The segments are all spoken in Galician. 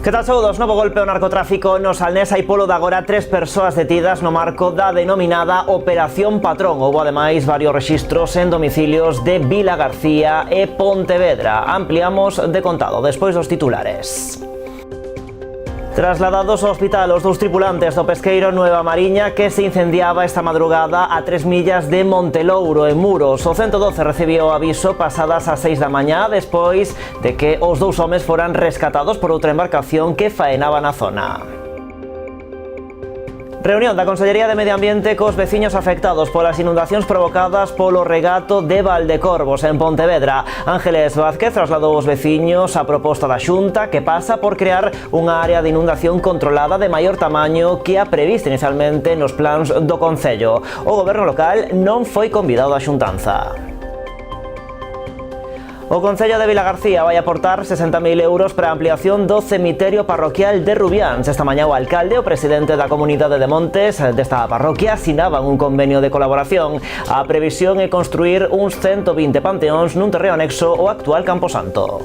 Que tal, saúdos? Novo golpe ao narcotráfico no Salnés. Hai polo de agora 3 persoas detidas no marco da denominada Operación Patrón. Houbo ademais varios rexistros en domicilios de Vilagarcía e Pontevedra. Ampliamos de contado despois dos titulares. Trasladados ao hospital os dous tripulantes do pesqueiro Nueva Mariña que se incendiaba esta madrugada a 3 millas de Montelouro, en Muros. O 112 recibiu aviso pasadas as 6 da mañá despois de que os dous homes foran rescatados por outra embarcación que faenaba na zona. Reunión da Consellería de Medio Ambiente cos veciños afectados polas inundacións provocadas polo regato de Valdecorvos en Pontevedra. Ángeles Vázquez trasladou aos veciños a proposta da Xunta que pasa por crear unha área de inundación controlada de maior tamaño que a prevista inicialmente nos plans do Concello. O goberno local non foi convidado á xuntanza. O Concello de Vilagarcía vai aportar 60.000 euros para a ampliación do cemiterio parroquial de Rubiáns. Esta mañá o alcalde e o presidente da comunidade de Montes desta parroquia asinaban un convenio de colaboración. A previsión é construir uns 120 panteóns nun terreo anexo ao actual Camposanto.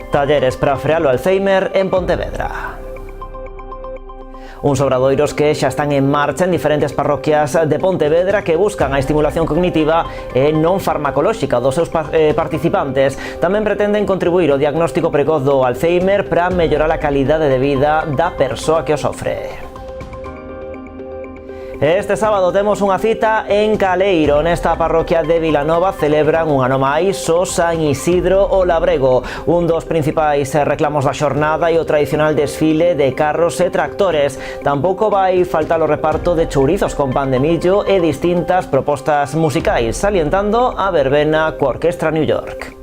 Talleres para frear o Alzheimer en Pontevedra. Uns obradoiros que xa están en marcha en diferentes parroquias de Pontevedra que buscan a estimulación cognitiva e non farmacolóxica dos seus participantes. Tamén pretenden contribuir ao diagnóstico precoz do Alzheimer para mellorar a calidade de vida da persoa que o sofre. Este sábado temos unha cita en Caleiro. Nesta parroquia de Vilanova celebran un ano máis o San Isidro o Labrego. Un dos principais reclamos da xornada e o tradicional desfile de carros e tractores. Tampouco vai faltar o reparto de chourizos con pan de millo e distintas propostas musicais, salientando a verbena coa Orquestra New York.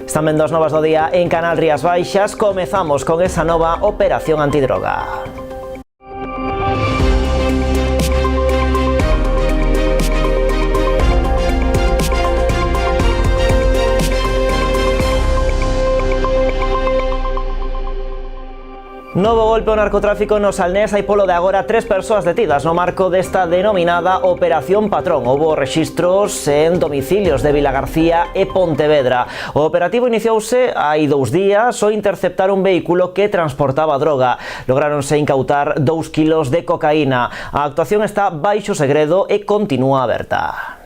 Están vendo as novas do día en Canal Rías Baixas. Comezamos con esa nova operación antidroga. Novo golpe ao narcotráfico no Salnés. Hai polo de agora 3 persoas detidas no marco desta denominada Operación Patrón. Houbo rexistros en domicilios de Vilagarcía e Pontevedra. O operativo iniciouse hai 2 días ao interceptar un vehículo que transportaba droga. Lográronse incautar 2 kilos de cocaína. A actuación está baixo segredo e continúa aberta.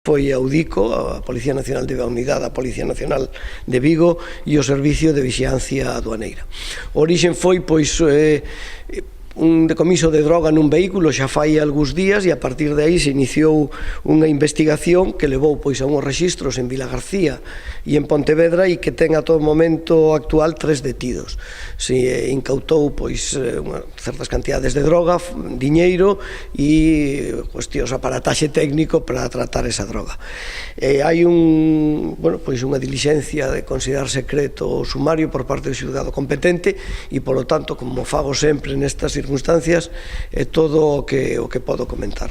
Foi a UDICO, a Policía Nacional de Unidade, a Policía Nacional de Vigo e o Servicio de Vixiancia Aduaneira. O orixen foi, un decomiso de droga nun vehículo xa fai algúns días e a partir de aí se iniciou unha investigación que levou a uns rexistros en Vilagarcía e en Pontevedra e que ten a todo momento actual 3 detidos. Se incautou certas cantidades de droga, diñeiro e cuestións aparataxe técnico para tratar esa droga. Hai unha diligencia de considerar secreto o sumario por parte do xulgado competente e, polo tanto, como fago sempre nestas circunstancias, é todo o que podo comentar.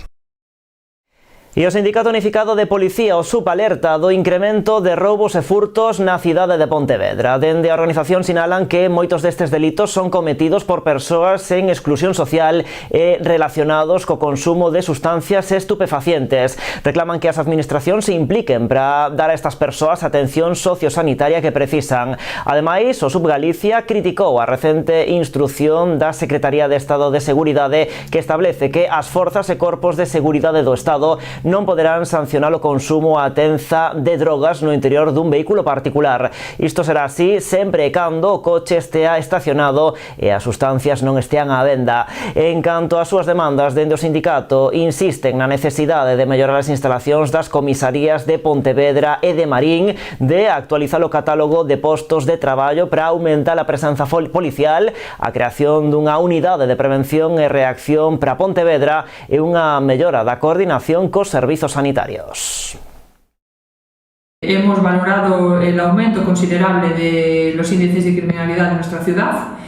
E o Sindicato Unificado de Policía, o SUP, alerta do incremento de roubos e furtos na cidade de Pontevedra. Dende a organización sinalan que moitos destes delitos son cometidos por persoas en exclusión social e relacionados co consumo de sustancias estupefacientes. Reclaman que as administracións se impliquen para dar a estas persoas a atención sociosanitaria que precisan. Ademais, o SUP Galicia criticou a recente instrucción da Secretaría de Estado de Seguridade que establece que as forzas e corpos de seguridade do Estado non poderán sancionar o consumo a tenza de drogas no interior dun vehículo particular. Isto será así sempre e cando o coche estea estacionado e as sustancias non estean á venda. En canto ás súas demandas, dende o sindicato insisten na necesidade de mellorar as instalacións das comisarías de Pontevedra e de Marín, de actualizar o catálogo de postos de traballo para aumentar a presenza policial, a creación dunha unidade de prevención e reacción para Pontevedra e unha mellora da coordinación cos servizos sanitarios. Hemos valorado el aumento considerable de los índices de criminalidad en nuestra ciudad.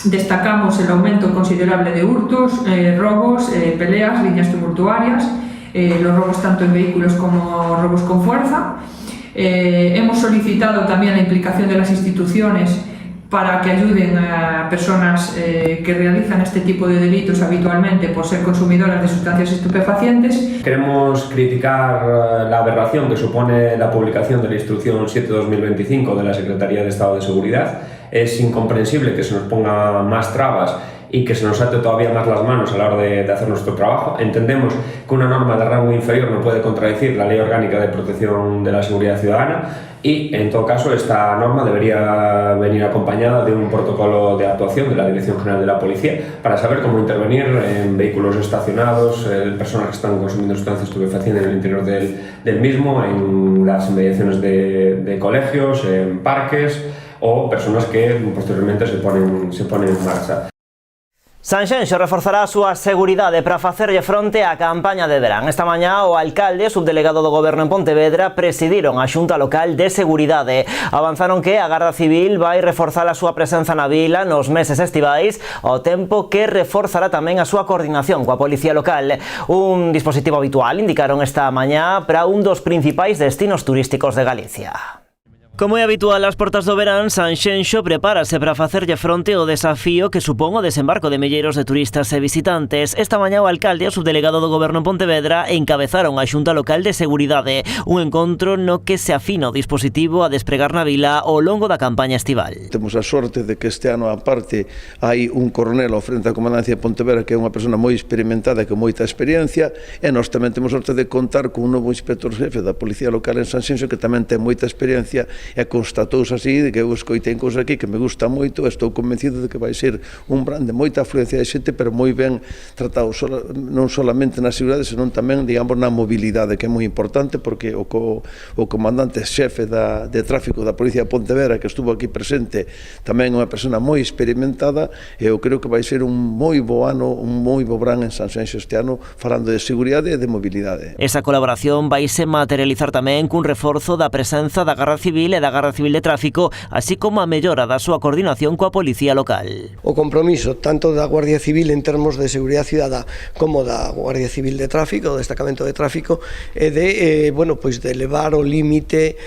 Destacamos el aumento considerable de hurtos, robos, peleas, riñas tumultuarias, los robos tanto en vehículos como robos con fuerza. Hemos solicitado también la implicación de las instituciones para que ayuden a personas que realizan este tipo de delitos habitualmente por ser consumidoras de sustancias estupefacientes. Queremos criticar la aberración que supone la publicación de la Instrucción 7/2025 de la Secretaría de Estado de Seguridad. Es incomprensible que se nos ponga más trabas y que se nos ate todavía más las manos a la hora de hacer nuestro trabajo. Entendemos que una norma de rango inferior no puede contradecir la Ley Orgánica de Protección de la Seguridad Ciudadana y, en todo caso, esta norma debería venir acompañada de un protocolo de actuación de la Dirección General de la Policía para saber cómo intervenir en vehículos estacionados, personas que están consumiendo sustancias estupefacientes en el interior del mismo, en las inmediaciones de colegios, en parques o personas que posteriormente se ponen en marcha. Sanxenxo reforzará a súa seguridade para facerlle fronte á campaña de verán. Esta mañá o alcalde e subdelegado do Goberno en Pontevedra presidiron a Xunta Local de Seguridade. Avanzaron que a Garda Civil vai reforzar a súa presenza na vila nos meses estivais, ao tempo que reforzará tamén a súa coordinación coa Policía Local. Un dispositivo habitual, indicaron esta mañá, para un dos principais destinos turísticos de Galicia. Como é habitual ás portas do verán, Sanxenxo prepárase para facerlle fronte ao desafío que supón o desembarco de milleiros de turistas e visitantes. Esta mañá o alcalde e o subdelegado do Goberno en Pontevedra encabezaron a Xunta Local de Seguridade, un encontro no que se afina o dispositivo a despregar na vila ao longo da campaña estival. Temos a sorte de que este ano, aparte, hai un coronel ao frente da Comandancia de Pontevedra que é unha persona moi experimentada e con moita experiencia, e nós tamén temos sorte de contar con un novo inspector xefe da Policía Local en Sanxenxo que tamén ten moita experiencia e constatouse así de que eu escoitei cousas aquí que me gusta moito e estou convencido de que vai ser un brand de moita afluencia de xente, pero moi ben tratado, non solamente na seguridade, senón tamén, digamos, na mobilidade, que é moi importante, porque o comandante xefe de tráfico da Policía de Pontevedra, que estuvo aquí presente, tamén é unha persona moi experimentada, e eu creo que vai ser un moi bo ano, un moi bo brand en Sanxenxo este ano, falando de seguridade e de mobilidade. Esa colaboración vaise materializar tamén cun reforzo da presenza da Garda Civil e da Garda Civil de Tráfico, así como a mellora da súa coordinación coa Policía Local. O compromiso tanto da Guardia Civil en termos de seguridade cidadá como da Guardia Civil de Tráfico, do destacamento de tráfico, é de, de elevar o límite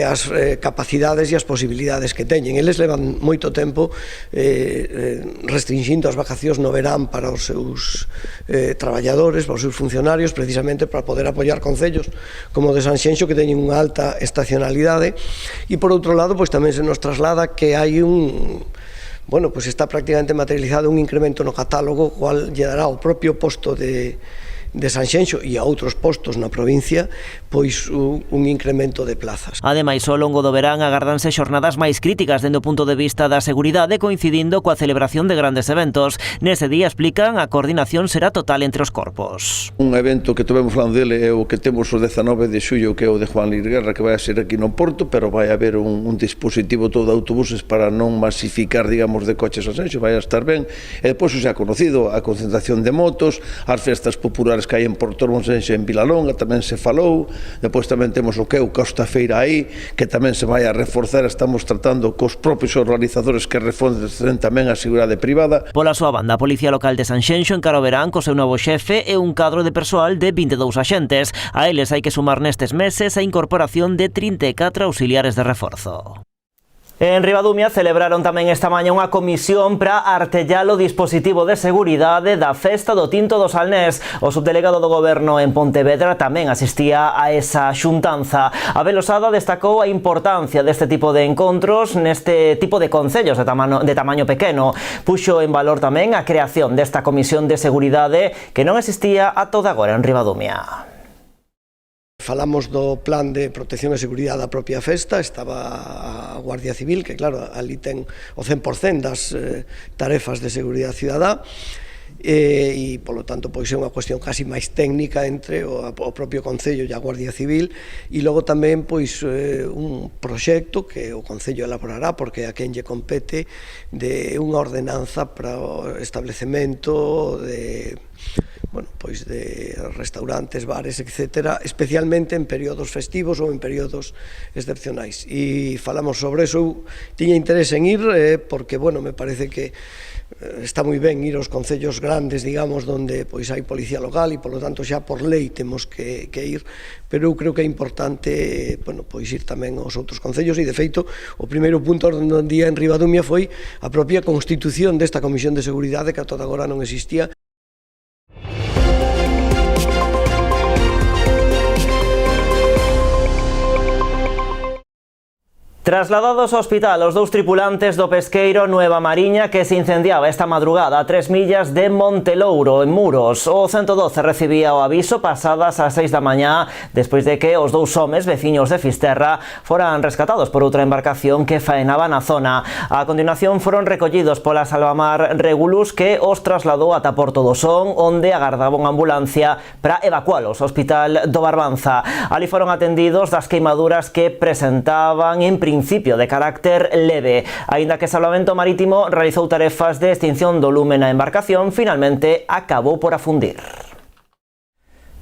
as capacidades e as posibilidades que teñen. Eles levan moito tempo restringindo as vacacións no verán para os seus traballadores, para os seus funcionarios, precisamente para poder apoiar concellos como de Sanxenxo, que teñen unha alta estacionalidade. E por outro lado, pois tamén se nos traslada que hai está prácticamente materializado un incremento no catálogo, cual lle dará ao propio posto de Sanxenxo e a outros postos na provincia pois un incremento de plazas. Ademais, ao longo do verán agardanse xornadas máis críticas dende o punto de vista da seguridade, coincidindo coa celebración de grandes eventos. Nese día, explican, a coordinación será total entre os corpos. Un evento que tivemos falando dele é o que temos o 19 de xullo, que é o de Juan Luís Guerra, que vai a ser aquí no Porto, pero vai haber un dispositivo todo de autobuses para non masificar, digamos, de coches a Sanxenxo, vai a estar ben. E depois, xa conocido, a concentración de motos, as festas populares que hai en Porto Monsenxo, en Vilalonga, tamén se falou. Depois tamén temos o que é o Costa Feira aí, que tamén se vai a reforzar. Estamos tratando cos propios organizadores que reforcen tamén a seguridade privada. Pola súa banda, a Policía Local de Sanxenxo encara o verán co seu novo xefe e un cadro de persoal de 22 axentes. A eles hai que sumar nestes meses a incorporación de 34 auxiliares de reforzo. En Ribadumia celebraron tamén esta mañá unha comisión para artellar o dispositivo de seguridade da festa do Tinto do Salnés. O subdelegado do Goberno en Pontevedra tamén asistía a esa xuntanza. Abel Osada destacou a importancia deste tipo de encontros neste tipo de concellos de tamaño pequeno. Puxo en valor tamén a creación desta comisión de seguridade que non existía ata agora en Ribadumia. Falamos do plan de protección e seguridade da propia festa, estaba a Guardia Civil, que claro, ali ten o 100% das tarefas de seguridade cidadá, e polo tanto pois é unha cuestión casi máis técnica entre o propio Concello e a Guardia Civil, e logo tamén pois un proxecto que o Concello elaborará, porque a quen lle compete, de unha ordenanza para o establecemento de bueno, pois de restaurantes, bares, etc., especialmente en períodos festivos ou en períodos excepcionais. E falamos sobre eso. Tiña interés en ir porque, bueno, me parece que está moi ben ir aos concellos grandes, digamos, onde pois hai policía local e, polo tanto, xa por lei temos que ir, pero eu creo que é importante, bueno, pois ir tamén aos outros concellos e, de feito, o primeiro punto do día en Ribadumia foi a propia constitución desta Comisión de Seguridade que ata agora non existía. Trasladados ao hospital os dous tripulantes do pesqueiro Nueva Mariña que se incendiaba esta madrugada a 3 millas de Montelouro, en Muros. O 112 recibía o aviso pasadas as 6 da mañá despois de que os dous homes veciños de Fisterra foran rescatados por outra embarcación que faenaba na zona. A continuación foron recollidos pola Salvamar Regulus que os trasladou ata Porto do Son, onde agardaba unha ambulancia para evacualos ao Hospital do Barbanza. Ali foron atendidos das queimaduras que presentaban en principio de carácter leve. Aínda que Salvamento Marítimo realizou tarefas de extinción do lume na embarcación, finalmente acabou por afundir.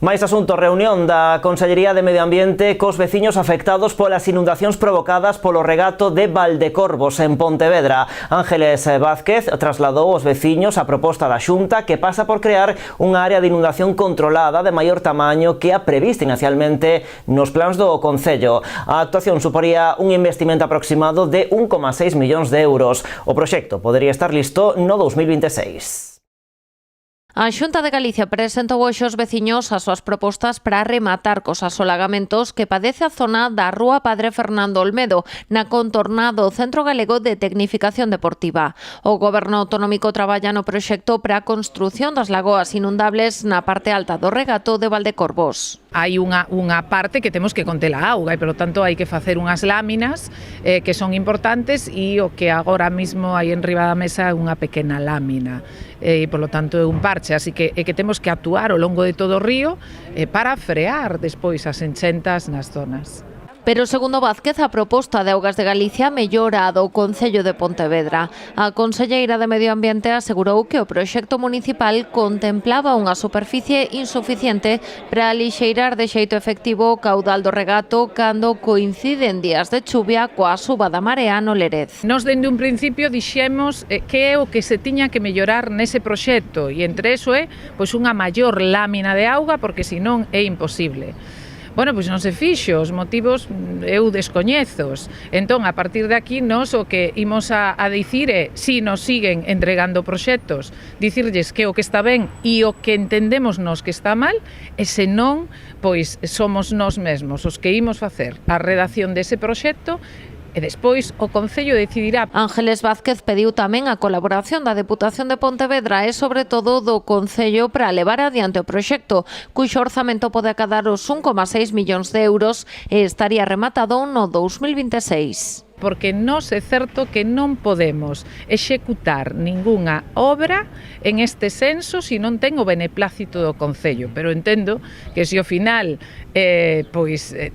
Máis asunto, reunión da Consellería de Medio Ambiente cos veciños afectados polas inundacións provocadas polo regato de Valdecorvos en Pontevedra. Ángeles Vázquez trasladou aos veciños a proposta da Xunta que pasa por crear unha área de inundación controlada de maior tamaño que a prevista inicialmente nos plans do Concello. A actuación suporía un investimento aproximado de 1,6 millóns de euros. O proxecto podería estar listo no 2026. A Xunta de Galicia presentou hoxe aos veciños as súas propostas para rematar cos asolagamentos que padece a zona da Rúa Padre Fernando Olmedo, na contorna do Centro Galego de Tecnificación Deportiva. O Goberno Autonómico traballa no proxecto para a construción das lagoas inundables na parte alta do regato de Valdecorvos. Hai unha parte que temos que conter a auga e, polo tanto, hai que facer unhas láminas que son importantes e o que agora mismo hai en riba da mesa é unha pequena lámina. E, polo tanto, é un parche, así que temos que actuar ao longo de todo o río para frear despois as enchentas nas zonas. Pero, segundo Vázquez, a proposta de Augas de Galicia mellora a do Concello de Pontevedra. A conselleira de Medio Ambiente asegurou que o proxecto municipal contemplaba unha superficie insuficiente para alixeirar de xeito efectivo o caudal do regato cando coinciden días de chuvia coa suba da marea no Lérez. Nos, dende un principio, dixemos que é o que se tiña que mellorar nese proxecto e entre eso é pois unha maior lámina de auga porque senón é imposible. Bueno, pois non se fixo, os motivos eu descoñezos. Entón, a partir de aquí, nos o que imos a dicir é, si nos siguen entregando proxectos, dicirlles que o que está ben e o que entendemos nos que está mal, e se non, pois somos nós mesmos os que imos facer a redacción dese proxecto e despois o Concello decidirá. Ángeles Vázquez pediu tamén a colaboración da Deputación de Pontevedra e, sobre todo, do Concello para levar adiante o proxecto, cuxo orzamento pode acadar os 1,6 millóns de euros e estaría rematado no 2026. Porque nos é certo que non podemos executar ningunha obra en este senso se non ten o beneplácito do Concello, pero entendo que se ao final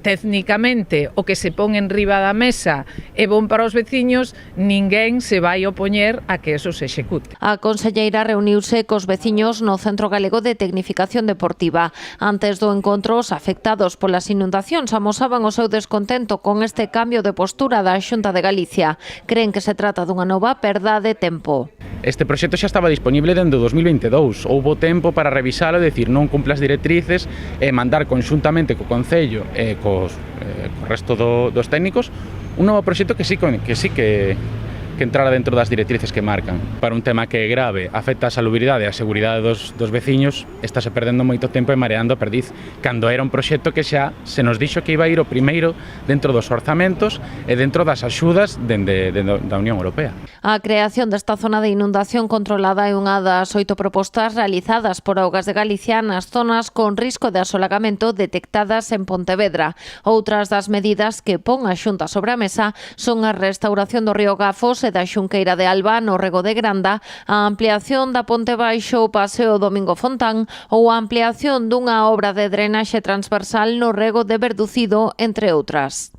técnicamente o que se pon en riba da mesa é bon para os veciños, ninguén se vai opoñer a que eso se execute. A conselleira reuniuse cos veciños no Centro Galego de Tecnificación Deportiva. Antes do encontro, os afectados polas inundacións amosaban o seu descontento con este cambio de postura da Xunta de Galicia. Creen que se trata dunha nova perda de tempo. Este proxecto xa estaba disponible dende o 2022. Houbo tempo para revisalo e decir non cumpre as directrices e mandar conxuntamente co Concello e co resto dos técnicos un novo proxecto que sí que entrara dentro das directrices que marcan. Para un tema que é grave, afecta a salubridade e a seguridade dos veciños, estáse perdendo moito tempo e mareando a perdiz, cando era un proxecto que xa se nos dixo que iba a ir o primeiro dentro dos orzamentos e dentro das axudas da Unión Europea. A creación desta zona de inundación controlada é unha das 8 propostas realizadas por Augas de Galicia nas zonas con risco de asolagamento detectadas en Pontevedra. Outras das medidas que pon a Xunta sobre a mesa son a restauración do río Gafos e da Xunqueira de Alba no Rego de Granda, a ampliación da Ponte Baixo ao Paseo Domingo Fontán ou a ampliación dunha obra de drenaxe transversal no Rego de Verducido, entre outras.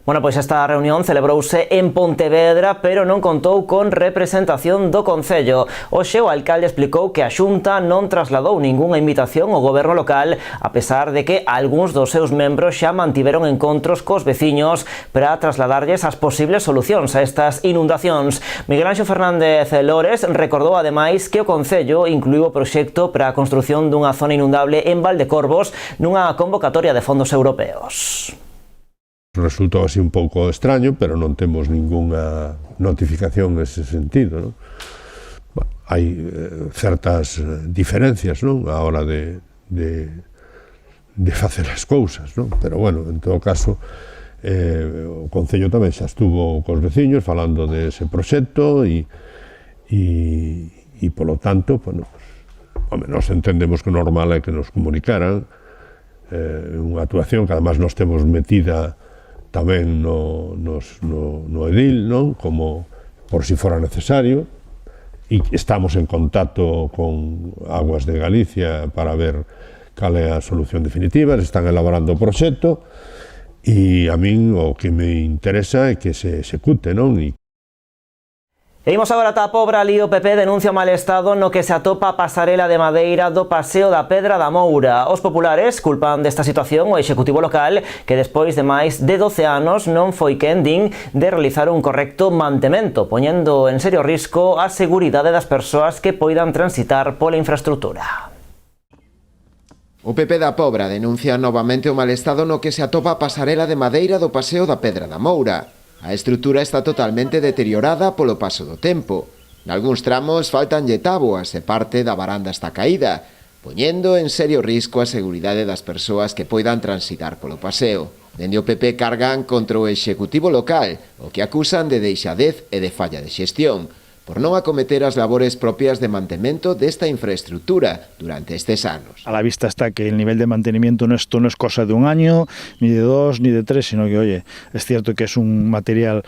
Bueno, pois esta reunión celebrouse en Pontevedra, pero non contou con representación do Concello. Hoxe o alcalde explicou que a Xunta non trasladou ningunha invitación ao goberno local, a pesar de que algúns dos seus membros xa mantiveron encontros cos veciños para trasladarlles as posibles solucións a estas inundacións. Miguel Anxo Fernández Lores recordou ademais que o Concello incluiu o proxecto para a construción dunha zona inundable en Valdecorvos nunha convocatoria de fondos europeos. Resultou así un pouco extraño, pero non temos ningunha notificación nese sentido, non? Bueno, hai certas diferencias, non? A hora de facer as cousas, non? Pero, bueno, en todo caso, o Concello tamén xa estuvo cos veciños falando dese proxecto e polo tanto, bueno, nós entendemos que o normal é que nos comunicaran unha actuación que además nos temos metida tamén no edil, non? Como por si fora necesario, e estamos en contacto con Aguas de Galicia para ver cal é a solución definitiva. Están elaborando o proxecto e a min o que me interesa é que se execute, non? E imos agora ata a Pobra. Ali o PP denuncia o mal estado no que se atopa a pasarela de madeira do Paseo da Pedra da Moura. Os populares culpan desta situación o Executivo local, que despois de máis de 12 anos non foi quen din de realizar un correcto mantemento, poñendo en serio risco a seguridade das persoas que poidan transitar pola infraestructura. O PP da Pobra denuncia novamente o mal estado no que se atopa a pasarela de madeira do Paseo da Pedra da Moura. A estrutura está totalmente deteriorada polo paso do tempo. Nalgúns tramos faltanlle táboas e parte da baranda está caída, poñendo en serio risco a seguridade das persoas que poidan transitar polo paseo. Dende o PP cargan contra o Executivo local, o que acusan de deixadez e de falla de xestión, por non acometer as labores propias de mantemento desta infraestructura durante estes anos. A la vista está que el nivel de mantenimiento esto no es cosa de un año, ni de 2, ni de 3, sino que, oye, es cierto que es un material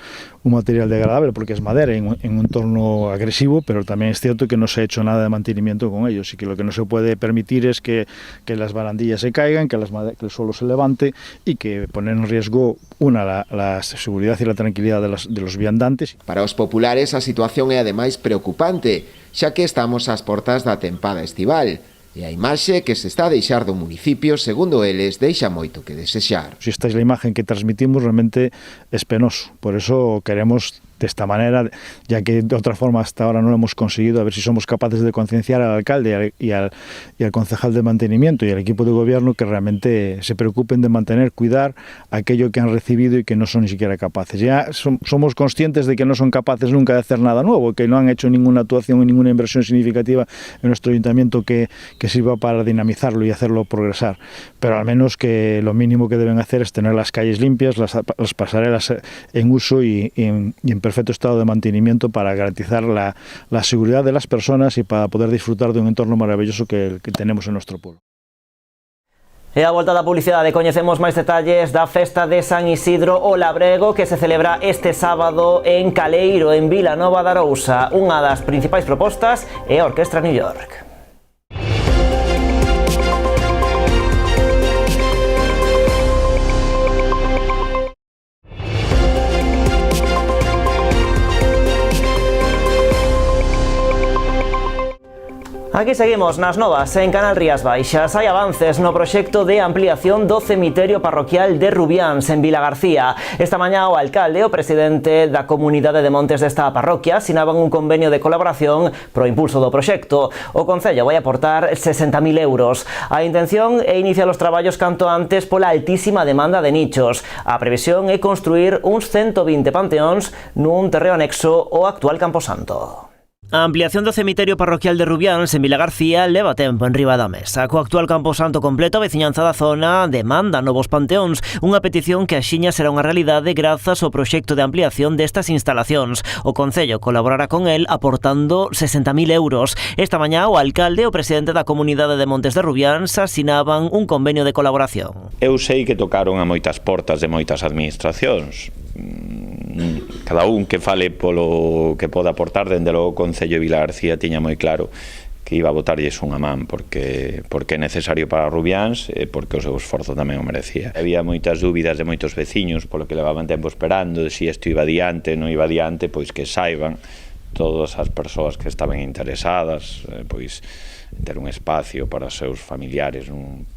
degradable porque es madera en un entorno agresivo, pero también es cierto que no se ha hecho nada de mantenimiento con ellos y que lo que no se puede permitir es que las barandillas se caigan, que el suelo se levante y que poner en riesgo la seguridad y la tranquilidad de los viandantes. Para os populares a situación é ademais preocupante, xa que estamos ás portas da tempada estival. E a imaxe que se está a deixar do municipio, segundo eles, deixa moito que desexar. Si esta es la imagen que transmitimos, realmente es penoso. Por eso queremos de esta manera, ya que de otra forma hasta ahora no lo hemos conseguido, a ver si somos capaces de concienciar al alcalde y al concejal de mantenimiento y al equipo de gobierno que realmente se preocupen de mantener, cuidar aquello que han recibido y que no son ni siquiera capaces. Ya somos conscientes de que no son capaces nunca de hacer nada nuevo, que no han hecho ninguna actuación y ninguna inversión significativa en nuestro ayuntamiento que sirva para dinamizarlo y hacerlo progresar, pero al menos que lo mínimo que deben hacer es tener las calles limpias, las pasarelas en uso y en perfecto estado de mantenimiento para garantizar la seguridad de las personas y para poder disfrutar de un entorno maravilloso que tenemos en nuestro pueblo. E a volta da publicidade coñecemos máis detalles da festa de San Isidro o Labrego que se celebra este sábado en Caleiro, en Vilanova de Arousa. Unha das principais propostas é a Orquestra New York. Aquí seguimos nas novas en Canal Rías Baixas. Hai avances no proxecto de ampliación do cemiterio parroquial de Rubiáns en Vilagarcía. Esta mañá o alcalde e o presidente da comunidade de montes desta parroquia asinaban un convenio de colaboración pro impulso do proxecto. O Concello vai aportar 60.000 euros. A intención é iniciar os traballos canto antes pola altísima demanda de nichos. A previsión é construir uns 120 panteóns nun terreo anexo ao actual Camposanto. A ampliación do cemiterio parroquial de Rubiáns en Vilagarcía leva tempo en riba da mesa. Co actual camposanto completo, a veciñanza da zona demanda novos panteóns, unha petición que axiña será unha realidade grazas ao proxecto de ampliación destas instalacións. O Concello colaborará con el aportando 60.000 euros. Esta mañá o alcalde e o presidente da comunidade de Montes de Rubiáns asinaban un convenio de colaboración. Eu sei que tocaron a moitas portas de moitas administracións. Cada un que fale polo que poda aportar, dende logo o Concello de Vilagarcía tiña moi claro iba a botarlles unha man porque é necesario para Rubiáns e porque o seu esforzo tamén o merecía. Había moitas dúbidas de moitos veciños polo que levaban tempo esperando, de se isto iba adiante, non iba adiante, pois que saiban todas as persoas que estaban interesadas, pois ter un espacio para os seus familiares,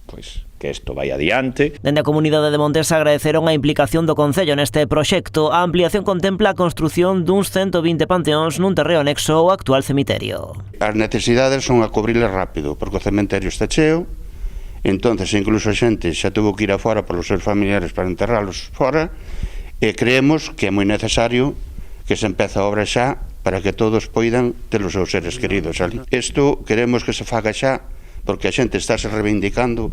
pois que isto vai adiante. Dende a Comunidade de Montes agradeceron a implicación do Concello neste proxecto. A ampliación contempla a construción duns 120 panteóns nun terreo anexo ao actual cemiterio. As necesidades son a cubriles rápido, porque o cementerio está cheo, entonces incluso a xente xa tuvo que ir afora polos seus familiares para enterralos fora, e creemos que é moi necesario que se empece a obra xa para que todos poidan ter os seus seres queridos ali. Isto queremos que se faga xa, porque a xente está se reivindicando.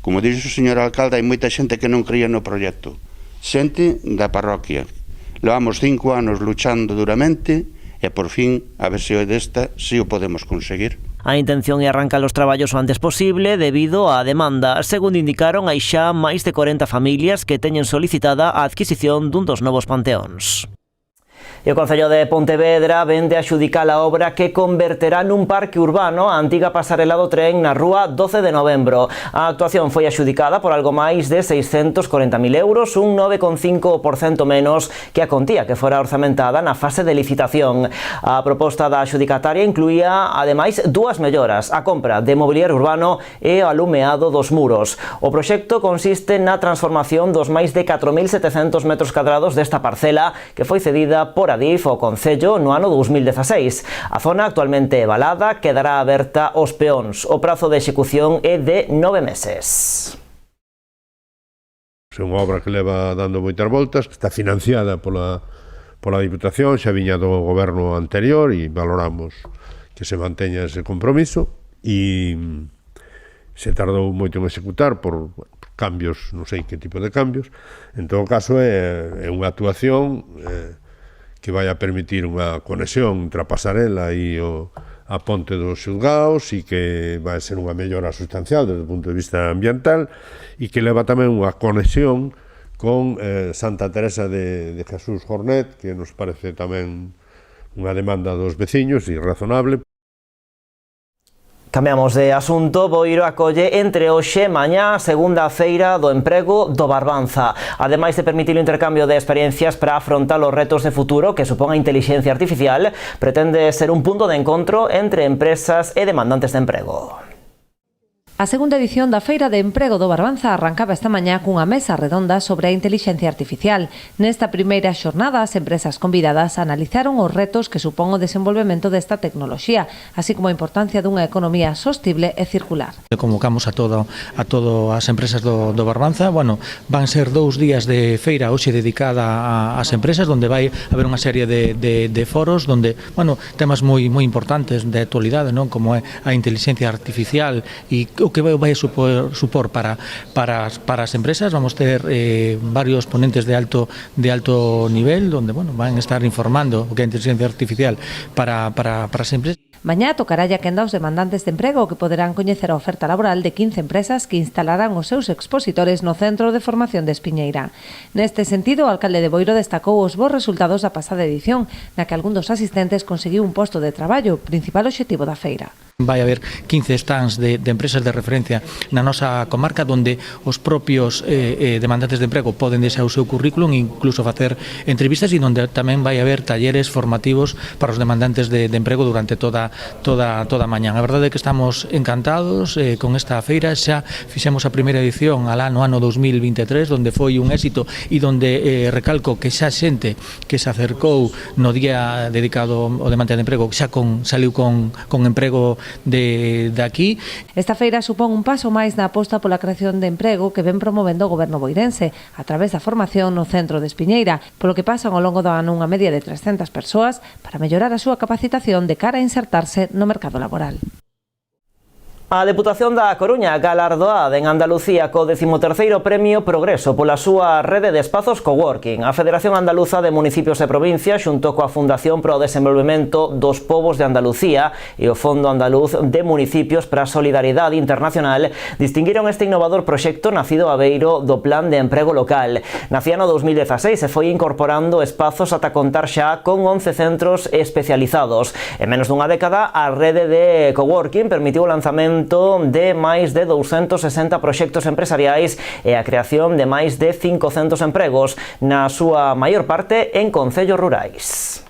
Como dixo o señor alcalde, hai moita xente que non creía no proxecto. Xente da parroquia. Levamos 5 anos luchando duramente e por fin, a ver se o desta, si o podemos conseguir. A intención é arrancar os traballos o antes posible debido á demanda. Segundo indicaron, hai xa máis de 40 familias que teñen solicitada a adquisición dun dos novos panteóns. E o Concello de Pontevedra vende a xudicar a obra que converterá nun parque urbano a antiga pasarela do tren na rúa 12 de novembro. A actuación foi axudicada por algo máis de 640.000 euros, un 9,5% menos que a contía que fora orzamentada na fase de licitación. A proposta da xudicataria incluía, ademais, dúas melloras: a compra de mobiliario urbano e o alumeado dos muros. O proxecto consiste na transformación dos máis de 4.700 metros cadrados desta parcela que foi cedida por Adif ao Concello no ano 2016. A zona actualmente valada quedará aberta aos peóns. O prazo de execución é de 9 meses. É unha obra que leva dando moitas voltas, está financiada pola Diputación, xa viña do goberno anterior e valoramos que se manteña ese compromiso e se tardou moito en executar por cambios, non sei que tipo de cambios. En todo caso é unha actuación que vai a permitir unha conexión entre a pasarela e a ponte dos xulgaos e que vai ser unha mellora sustancial desde o punto de vista ambiental e que leva tamén unha conexión con Santa Teresa de Jesús Jornet, que nos parece tamén unha demanda dos veciños e razonable. Cambiamos de asunto. Boiro acolle entre hoxe e mañá a segunda feira do emprego do Barbanza. Ademais de permitir o intercambio de experiencias para afrontar os retos de futuro que supón a inteligencia artificial, pretende ser un punto de encontro entre empresas e demandantes de emprego. A segunda edición da Feira de Emprego do Barbanza arrancaba esta mañá cunha mesa redonda sobre a inteligencia artificial. Nesta primeira xornada, as empresas convidadas analizaron os retos que supón o desenvolvemento desta tecnoloxía, así como a importancia dunha economía sostible e circular. Convocamos a todo as empresas do Barbanza. Van ser 2 días de feira hoxe dedicada ás empresas, onde vai haber unha serie de foros, onde, temas moi importantes de actualidade, non, como é a inteligencia artificial e o que vai supor para as empresas. Vamos ter varios ponentes de alto nivel, onde van estar informando o que é a inteligencia artificial para as empresas. Mañá tocaralla quenda aos demandantes de emprego, que poderán coñecer a oferta laboral de 15 empresas que instalarán os seus expositores no Centro de Formación de Espiñeira. Neste sentido, o alcalde de Boiro destacou os bons resultados da pasada edición, na que algún dos asistentes conseguiu un posto de traballo, principal obxectivo da feira. Vai haber 15 stands de empresas de referencia na nosa comarca, onde os propios demandantes de emprego poden deixar o seu currículum e incluso facer entrevistas, e onde tamén vai haber talleres formativos para os demandantes de emprego durante toda a mañá. A verdade é que estamos encantados con esta feira. Xa fixemos a primeira edición no ano 2023, onde foi un éxito e onde recalco que xa xente que se acercou no día dedicado ao demandante de emprego xa saliu con emprego de aquí. Esta feira supón un paso máis na aposta pola creación de emprego que ven promovendo o goberno boirense a través da formación no Centro de Espiñeira, polo que pasan ao longo do ano unha media de 300 persoas para mellorar a súa capacitación de cara a insertarse no mercado laboral. A Deputación da Coruña galardoada en Andalucía co 13º Premio Progreso pola súa rede de espazos coworking. A Federación Andaluza de Municipios e Provincias xunto coa Fundación para o Desenvolvemento dos Povos de Andalucía e o Fondo Andaluz de Municipios para a Solidaridade Internacional distinguiron este innovador proxecto nacido a beiro do Plan de Emprego Local. Nacía no 2016 e foi incorporando espazos ata contar xa con 11 centros especializados. En menos dunha década, a rede de coworking permitiu o lanzamento de máis de 260 proxectos empresariais e a creación de máis de 500 empregos, na súa maior parte en concellos rurais.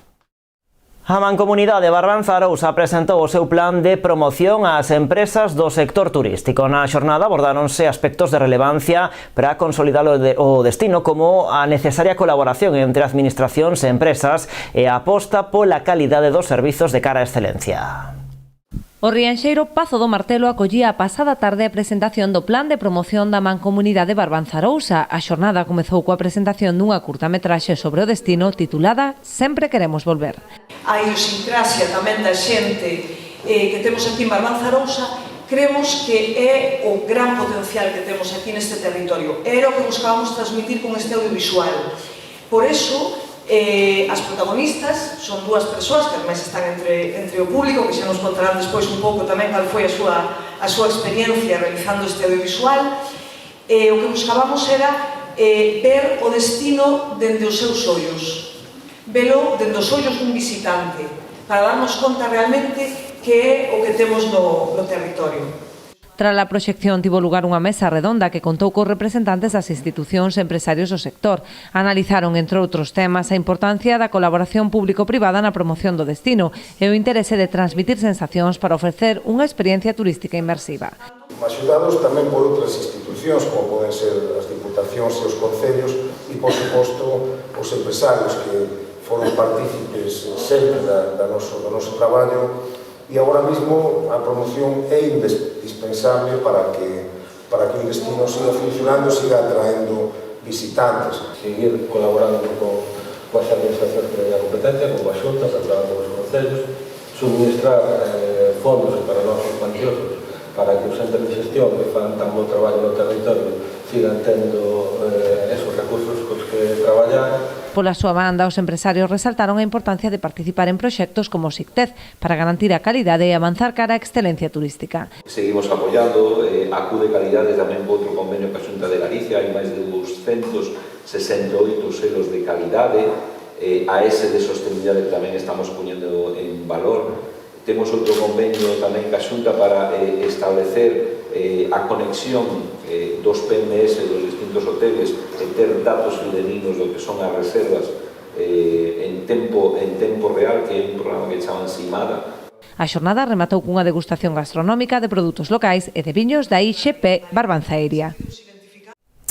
A Mancomunidade Barbanza Arousa presentou o seu plan de promoción ás empresas do sector turístico. Na xornada abordáronse aspectos de relevancia para consolidar o destino, como a necesaria colaboración entre administracións e empresas e a aposta pola calidade dos servizos de cara á excelencia. O rianxeiro Pazo do Martelo acollía a pasada tarde a presentación do Plan de Promoción da Mancomunidade Barbanza Arousa. A xornada comezou coa presentación dunha curtametraxe sobre o destino titulada Sempre queremos volver. A idiosincrasia tamén da xente que temos aquí en Barbanza Arousa, creemos que é o gran potencial que temos aquí neste territorio. Era o que buscábamos transmitir con este audiovisual. Por eso, as protagonistas son dúas persoas que ademais están entre o público, que xa nos contarán despois un pouco tamén cal foi a súa experiencia realizando este audiovisual. O que buscábamos era ver o destino dende os seus ollos, velo dende os ollos dun visitante, para darnos conta realmente que é o que temos no territorio. Tras a proxección tivo lugar unha mesa redonda que contou cos representantes das institucións e empresarios do sector. Analizaron, entre outros temas, a importancia da colaboración público-privada na promoción do destino e o interese de transmitir sensacións para ofrecer unha experiencia turística inmersiva. Axudados tamén por outras institucións, como poden ser as diputacións e os concellos, e, por suposto, os empresarios que foron partícipes sempre do noso traballo. E agora mesmo a promoción é indispensable para que o destino siga funcionando, siga atraendo visitantes. Seguir colaborando coas administracións que teñen a competencia, con a Xunta, con os concellos, suministrar fondos para nosos cuantiosos, para que os entes de xestión que fan tan bo traballo no territorio sigan tendo esos recursos cos que traballar. Pola súa banda, os empresarios resaltaron a importancia de participar en proxectos como o SICTEZ para garantir a calidade e avanzar cara á excelencia turística. Seguimos apoiando a Q de calidade tamén por outro convenio que a Xunta de Galicia, hai máis de 268 selos de calidade, a ese de sostenibilidade que tamén estamos poñendo en valor. Temos outro convenio tamén que a Xunta para establecer a conexión dos PMS dos distintos hoteles e ter datos fidelinos do que son as reservas en tempo real, que é un programa que chaman Simada. A xornada rematou cunha degustación gastronómica de produtos locais e de viños da IXP Barbanzaeria.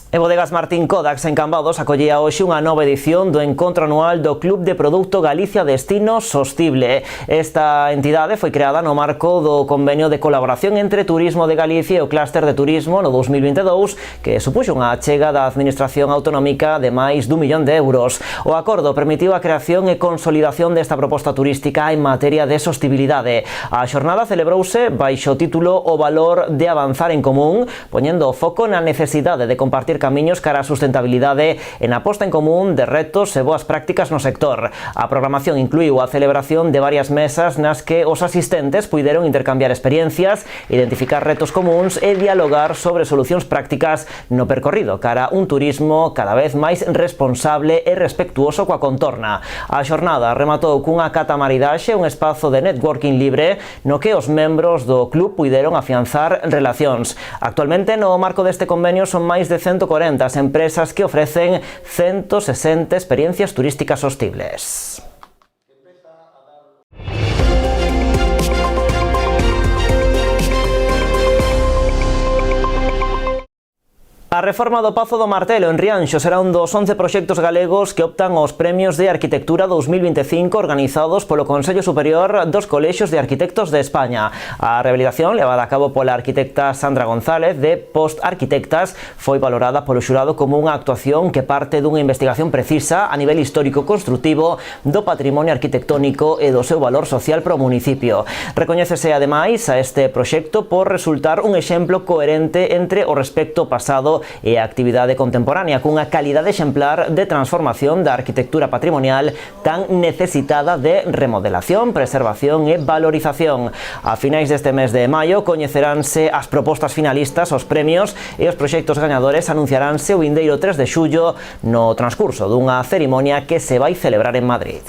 E Bodegas Martín Kodaks en Cambados acollía hoxe unha nova edición do encontro anual do Club de Producto Galicia Destino Sostible. Esta entidade foi creada no marco do convenio de colaboración entre Turismo de Galicia e o Clúster de Turismo no 2022, que supuxo unha achega da Administración Autonómica de máis d'1 millón de euros. O acordo permitiu a creación e consolidación desta proposta turística en materia de sostibilidade. A xornada celebrouse baixo o título O valor de avanzar en común, poñendo o foco na necesidade de compartir camiños cara á sustentabilidade e na posta en común de retos e boas prácticas no sector. A programación incluiu a celebración de varias mesas nas que os asistentes puideron intercambiar experiencias, identificar retos comuns e dialogar sobre solucións prácticas no percorrido cara a un turismo cada vez máis responsable e respectuoso coa contorna. A xornada rematou cunha catamaridaxe, un espazo de networking libre no que os membros do club puideron afianzar relacións. Actualmente, no marco deste convenio, son máis de 140 as empresas que ofrecen 160 experiencias turísticas sostibles. A reforma do Pazo do Martelo en Rianxo será un dos 11 proxectos galegos que optan aos Premios de Arquitectura 2025 organizados polo Consello Superior dos Colexios de Arquitectos de España. A rehabilitación levada a cabo pola arquitecta Sandra González de Post Arquitectas foi valorada polo xurado como unha actuación que parte dunha investigación precisa a nivel histórico-construtivo do patrimonio arquitectónico e do seu valor social para o municipio. Recoñécese ademais a este proxecto por resultar un exemplo coherente entre o respecto pasado e a actividade contemporánea cunha calidade exemplar de transformación da arquitectura patrimonial tan necesitada de remodelación, preservación e valorización. A finais deste mes de maio coñeceránse as propostas finalistas, os premios e os proxectos gañadores anunciaránse o vindeiro 3 de xullo no transcurso dunha cerimonia que se vai celebrar en Madrid.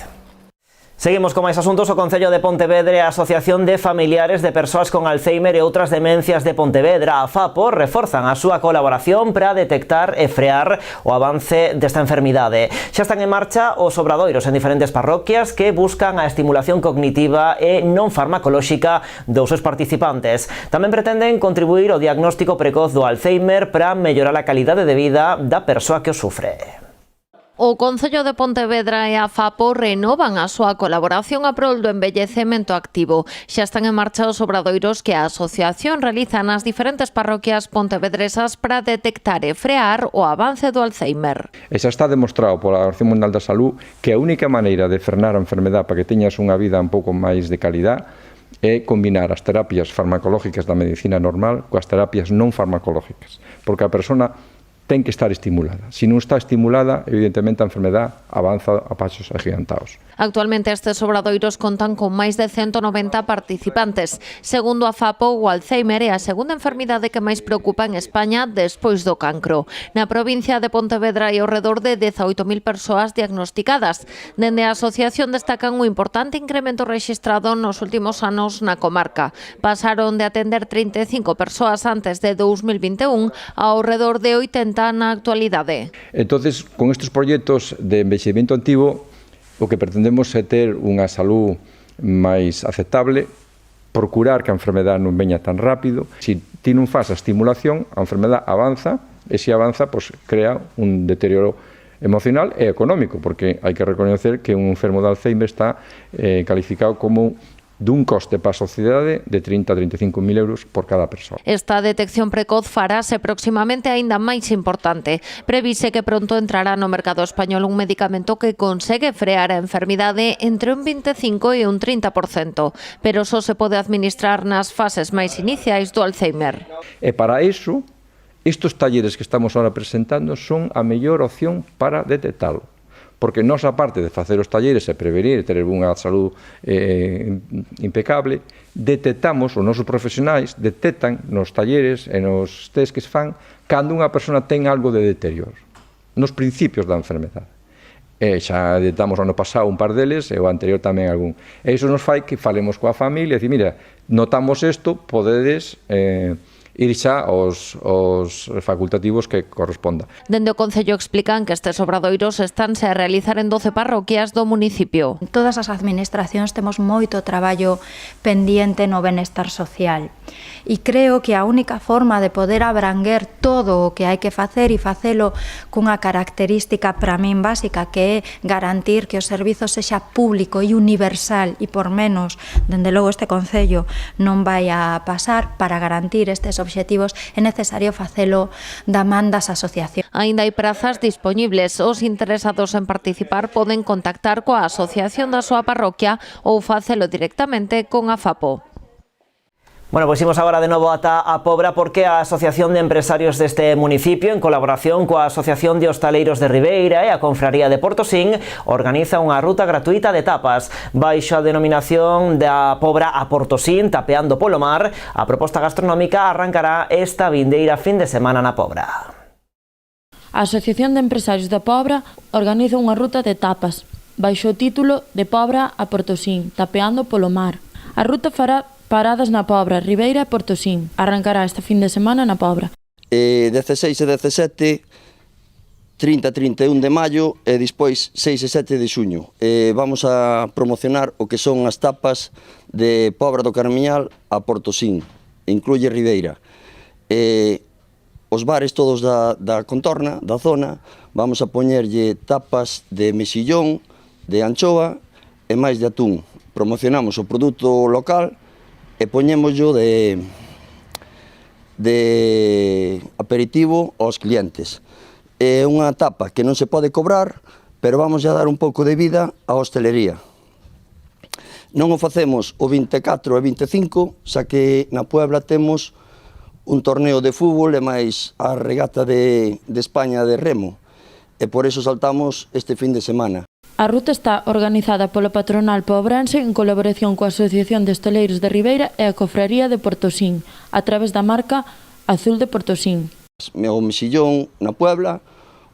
Seguimos con máis asuntos. O Concello de Pontevedra e a Asociación de Familiares de Persoas con Alzheimer e outras demencias de Pontevedra, a FAPO, reforzan a súa colaboración para detectar e frear o avance desta enfermidade. Xa están en marcha os obradoiros en diferentes parroquias que buscan a estimulación cognitiva e non farmacolóxica dos seus participantes. Tamén pretenden contribuir ao diagnóstico precoz do Alzheimer para mellorar a calidade de vida da persoa que o sufre. O Concello de Pontevedra e a FAPO renovan a súa colaboración a prol do envellecemento activo. Xa están en marcha os obradoiros que a asociación realiza nas diferentes parroquias pontevedresas para detectar e frear o avance do Alzheimer. E xa está demostrado pola Organización Mundial da Salud que a única maneira de frenar a enfermedade para que teñas unha vida un pouco máis de calidad é combinar as terapias farmacológicas da medicina normal coas terapias non farmacológicas, porque a persona ten que estar estimulada. Se non está estimulada, evidentemente a enfermedade avanza a pasos agigantados. Actualmente estes obradoiros contan con máis de 190 participantes. Segundo a FAPO, o Alzheimer é a segunda enfermidade que máis preocupa en España despois do cancro. Na provincia de Pontevedra hai ao redor de 18.000 persoas diagnosticadas. Dende a asociación destacan un importante incremento rexistrado nos últimos anos na comarca. Pasaron de atender 35 persoas antes de 2021 ao redor de 80 na actualidade. Entonces, con estes proxectos de envellecemento activo, o que pretendemos é ter unha salud máis aceptable, procurar que a enfermedade non veña tan rápido. Se ti non faz a estimulación, a enfermedade avanza, e se avanza, pues, crea un deterioro emocional e económico, porque hai que recoñecer que un enfermo de Alzheimer está calificado como dun coste para a sociedade de 30 a 35.000 euros por cada persoa. Esta detección precoz farase próximamente aínda máis importante. Previse que pronto entrará no mercado español un medicamento que consegue frear a enfermidade entre un 25 e un 30%, pero só se pode administrar nas fases máis iniciais do Alzheimer. E para iso, estes talleres que estamos ahora presentando son a mellor opción para detectalo. Porque nós, aparte de facer os talleres e prevenir, ter unha salud impecable, detectamos, os nosos profesionais detectan nos talleres e nos test que se fan cando unha persona ten algo de deterioro, nos principios da enfermedade. E xa detectamos ano pasado un par deles e o anterior tamén algún. E iso nos fai que falemos coa familia e dicir, mira, notamos isto, podedes ir xa aos facultativos que corresponda. Dende o Concello explican que estes obradoiros estánse a realizar en 12 parroquias do municipio. Todas as administracións temos moito traballo pendiente no benestar social e creo que a única forma de poder abranguer todo o que hai que facer e facelo cunha característica para min básica que é garantir que o servizo sexa público e universal e por menos, dende logo este Concello non vai a pasar para garantir estes obxectivos, é necesario facelo da man das asociacións. Aínda hai prazas dispoñibles. Os interesados en participar poden contactar coa asociación da súa parroquia ou facelo directamente con a FAPO. Bueno, pues imos agora de novo ata a Pobra porque a Asociación de Empresarios deste municipio, en colaboración coa Asociación de Hostaleiros de Ribeira e a Confraría de Portosín, organiza unha ruta gratuita de tapas. Baixo a denominación da Pobra a Portosín, tapeando polo mar, a proposta gastronómica arrancará esta vindeira fin de semana na Pobra. A Asociación de Empresarios da Pobra organiza unha ruta de tapas, baixo o título de Pobra a Portosín, tapeando polo mar. A ruta fará paradas na Pobra, Ribeira e Portosín. Arrancará esta fin de semana na Pobra. 16 e 17, 30 e 31 de maio e despois 6 e 7 de xuño. Vamos a promocionar o que son as tapas de Pobra do Carmiñal a Portosín. Incluye Ribeira. os bares todos da contorna, da zona, vamos a poñerlle tapas de mexillón, de anchoa e máis de atún. Promocionamos o produto local e poñémoslo de aperitivo aos clientes. É unha tapa que non se pode cobrar, pero vamos a dar un pouco de vida á hostelería. Non o facemos o 24 e 25, xa que na Puebla temos un torneo de fútbol e máis a regata de España de remo, e por eso saltamos este fin de semana. A ruta está organizada polo Patronal Pobrense en colaboración coa Asociación de Hostaleiros de Ribeira e a Cofraría de Portosín, a través da marca Azul de Portosín. O mexillón na Puebla,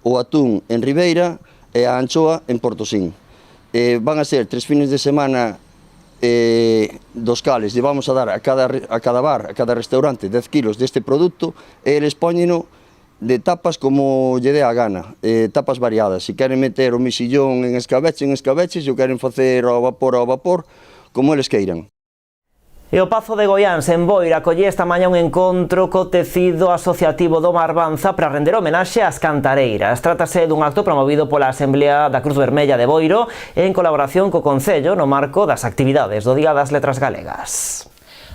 o atún en Ribeira e a anchoa en Portosín. Van a ser 3 fines de semana dos cales e vamos a dar a cada bar, a cada restaurante 10 kilos deste produto e eles poñeno de tapas como lle dé a gana, tapas variadas. Se queren meter o mexillón en escabeche, se o queren facer ao vapor, como eles queiran. E o Pazo de Goiáns, en Boira, acolle esta mañá un encontro co tecido asociativo do Marbanza para render homenaxe ás cantareiras. Trátase dun acto promovido pola Asamblea da Cruz Vermella de Boiro en colaboración co Concello no marco das actividades do Día das Letras Galegas.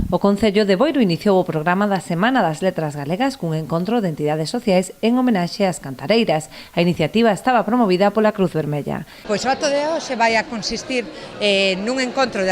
O Concello de Boiro iniciou o programa da Semana das Letras Galegas cun encontro de entidades sociais en homenaxe ás cantareiras. A iniciativa estaba promovida pola Cruz Vermella. Pois o acto de hoxe vai a consistir nun encontro de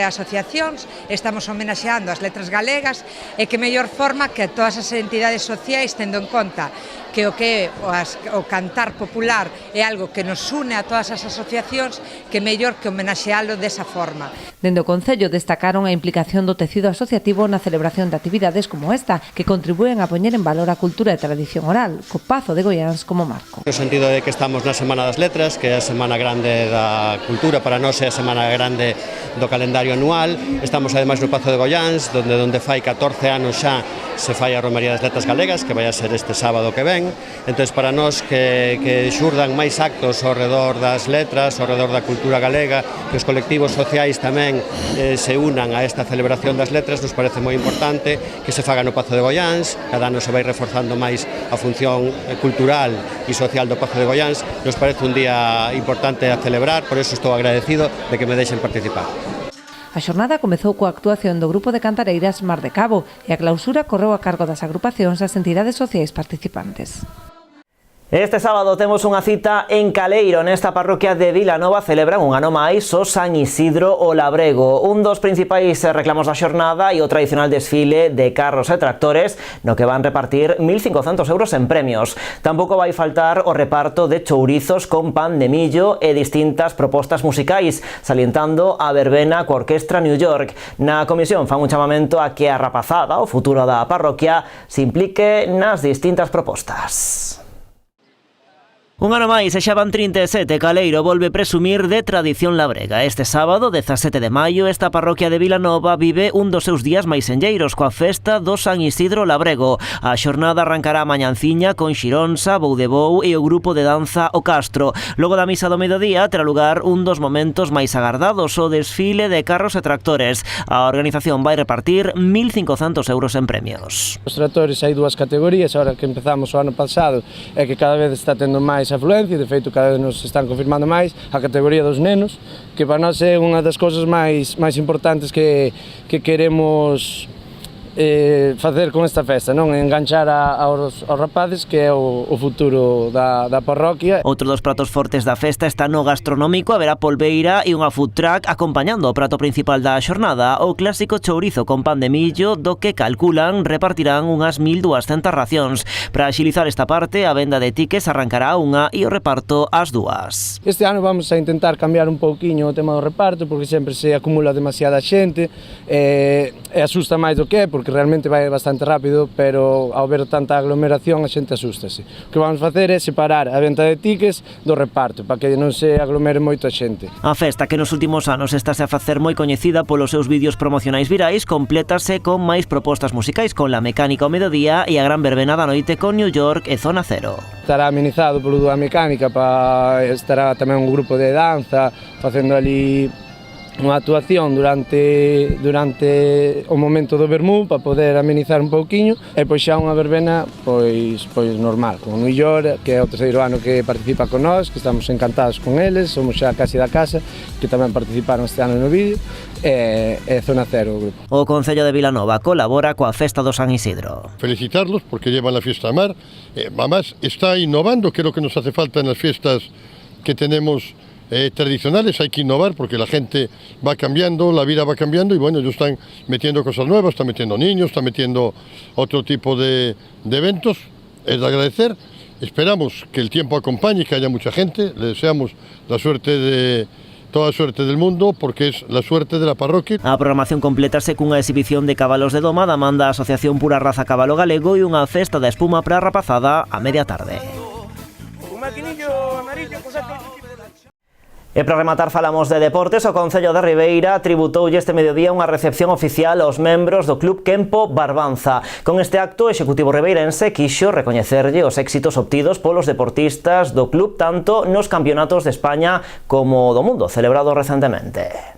asociacións, estamos homenaxeando as letras galegas e que mellor forma que todas as entidades sociais tendo en conta que o cantar popular é algo que nos une a todas as asociacións, que mellor que homenaxealo desa forma. Dende o Concello destacaron a implicación do tecido asociativo na celebración de actividades como esta, que contribúen a poñer en valor a cultura e tradición oral, co Pazo de Goiáns como marco. No sentido de que estamos na Semana das Letras, que é a semana grande da cultura, para nós é a semana grande do calendario anual. Estamos ademais no Pazo de Goiáns, donde fai 14 anos xa se fai a Romería das Letras Galegas, que vai a ser este sábado que ven. Entón, para nós que xurdan máis actos ao redor das letras, ao redor da cultura galega, que os colectivos sociais tamén se unan a esta celebración das letras, nos parece moi importante que se faga no Pazo de Goiáns. Cada ano se vai reforzando máis a función cultural e social do Pazo de Goiáns. Nos parece un día importante a celebrar, por eso estou agradecido de que me deixen participar. A xornada comezou coa actuación do grupo de cantareiras Mar de Cabo e a clausura correu a cargo das agrupacións das entidades sociais participantes. Este sábado temos unha cita en Caleiro. Nesta parroquia de Vilanova celebran un ano máis o San Isidro o Labrego, un dos principais reclamos da xornada e o tradicional desfile de carros e tractores no que van repartir 1.500 euros en premios. Tampouco vai faltar o reparto de chourizos con pan de millo e distintas propostas musicais, salientando a verbena coa Orquestra New York. Na comisión fan un chamamento a que a rapazada, o futuro da parroquia, se implique nas distintas propostas. Un ano máis e xa van 37, Caleiro volve presumir de tradición labrega. Este sábado, 17 de maio, esta parroquia de Vilanova vive un dos seus días máis enlleiros coa festa do San Isidro Labrego. A xornada arrancará a mañanciña con xironsa, bou de bou e o grupo de danza O Castro. Logo da misa do mediodía terá lugar un dos momentos máis agardados, o desfile de carros e tractores. A organización vai repartir 1.500 euros en premios. Os tractores hai dúas categorías, ahora que empezamos o ano pasado é que cada vez está tendo máis afluencia, de feito cada vez nos están confirmando máis a categoría dos nenos, que para nós é unha das cousas máis importantes que queremos facer con esta festa, non? Enganchar aos rapaces, que é o futuro da parroquia. Outro dos pratos fortes da festa está no gastronómico. Haberá polbeira e unha food truck acompañando o prato principal da xornada, o clásico chourizo con pan de millo, do que calculan repartirán unhas 1.200 racións. Para axilizar esta parte, a venda de tickets arrancará unha e o reparto ás dúas. Este ano vamos a intentar cambiar un pouquiño o tema do reparto, porque sempre se acumula demasiada xente e asusta máis do que é, porque realmente vai bastante rápido, pero ao ver tanta aglomeración a xente asústase. O que vamos facer é separar a venta de tickets do reparto, para que non se aglomere moito a xente. A festa, que nos últimos anos estase a facer moi coñecida polos seus vídeos promocionais virais, complétase con máis propostas musicais, con La Mecánica ao mediodía e a gran verbena da noite con New York e Zona Cero. Estará amenizado polo da Mecánica, estará tamén un grupo de danza facendo ali unha actuación durante o momento do vermú para poder amenizar un pouquiño e pois xa unha verbena pois normal, con o Illor, que é o terceiro ano que participa con nós, que estamos encantados con eles, somos xa casi da casa, que tamén participaron este ano no vídeo, e Zona Cero o grupo. O Concello de Vilanova colabora coa Festa do San Isidro. Felicitarlos porque llevan la fiesta a mar, además está innovando, que é lo que nos hace falta en las fiestas que tenemos tradicionales. Hay que innovar porque la gente va cambiando, la vida va cambiando y bueno, ellos están metiendo cosas nuevas, están metiendo niños, están metiendo otro tipo de eventos. Es de agradecer, esperamos que el tiempo acompañe, que haya mucha gente, le deseamos toda suerte del mundo porque es la suerte de la parroquia. A programación completase cunha exhibición de cabalos de doma da man da Asociación Pura Raza Cabalo Galego e unha festa da espuma para a rapazada a media tarde. Un maquinillo amarillo, E para rematar falamos de deportes. O Concello de Ribeira tributoulle este mediodía unha recepción oficial aos membros do Club Kempo Barbanza. Con este acto, o Executivo ribeirense quixo recoñecerlle os éxitos obtidos polos deportistas do club tanto nos campeonatos de España como do mundo, celebrado recentemente.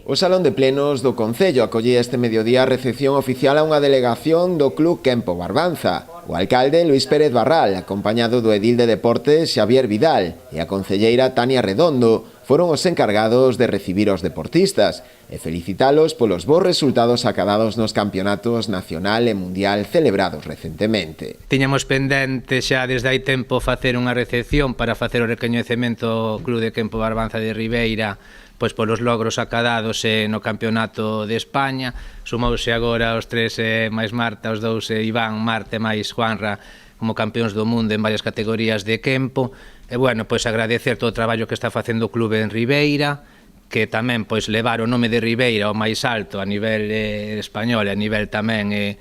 O Salón de Plenos do Concello acollía este mediodía a recepción oficial a unha delegación do Club Kempo Barbanza. O alcalde Luis Pérez Barral, acompañado do edil de Deportes Xavier Vidal e a concelleira Tania Redondo, foron os encargados de recibir os deportistas e felicitalos polos bons resultados acadados nos campeonatos nacional e mundial celebrados recentemente. Tiñamos pendente xa desde hai tempo facer unha recepción para facer o recoñecemento ao Club de Kempo Barbanza de Ribeira pois polos logros acadados no Campeonato de España. Sumouse agora os tres máis Marta, os dous Iván, Marte máis Juanra como campeóns do mundo en varias categorías de Kempo. E bueno, pois agradecer todo o traballo que está facendo o clube en Ribeira, que tamén pois levar o nome de Ribeira ao máis alto a nivel español e a nivel tamén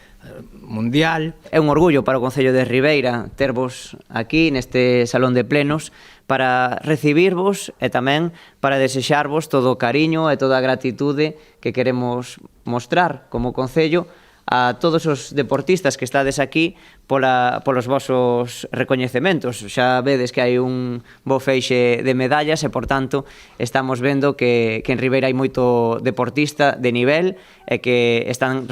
mundial. É un orgullo para o Concello de Ribeira tervos aquí neste Salón de Plenos para recibirvos e tamén para desexarvos todo o cariño e toda a gratitude que queremos mostrar como Concello a todos os deportistas que estades aquí polos vosos recoñecementos. Xa vedes que hai un bo feixe de medallas e, por tanto, estamos vendo que en Ribeira hai moito deportista de nivel e que están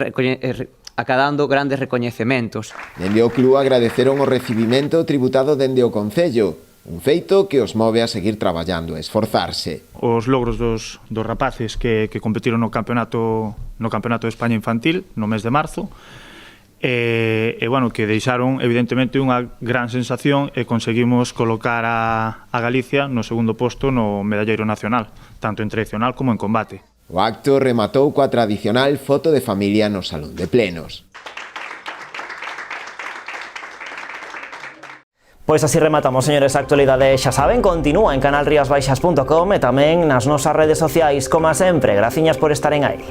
acadando grandes recoñecementos. Dende o club agradeceron o recibimento tributado dende o Concello, un feito que os move a seguir traballando e esforzarse. Os logros dos rapaces que competiron no campeonato de España infantil no mes de marzo e bueno, que deixaron evidentemente unha gran sensación e conseguimos colocar a Galicia no segundo posto no medalleiro nacional, tanto en tradicional como en combate. O acto rematou coa tradicional foto de familia no Salón de Plenos. Pois así rematamos, señores, a actualidade. Xa saben, continúa en canalriasbaixas.com e tamén nas nosas redes sociais, como sempre. Graciñas por estaren aí.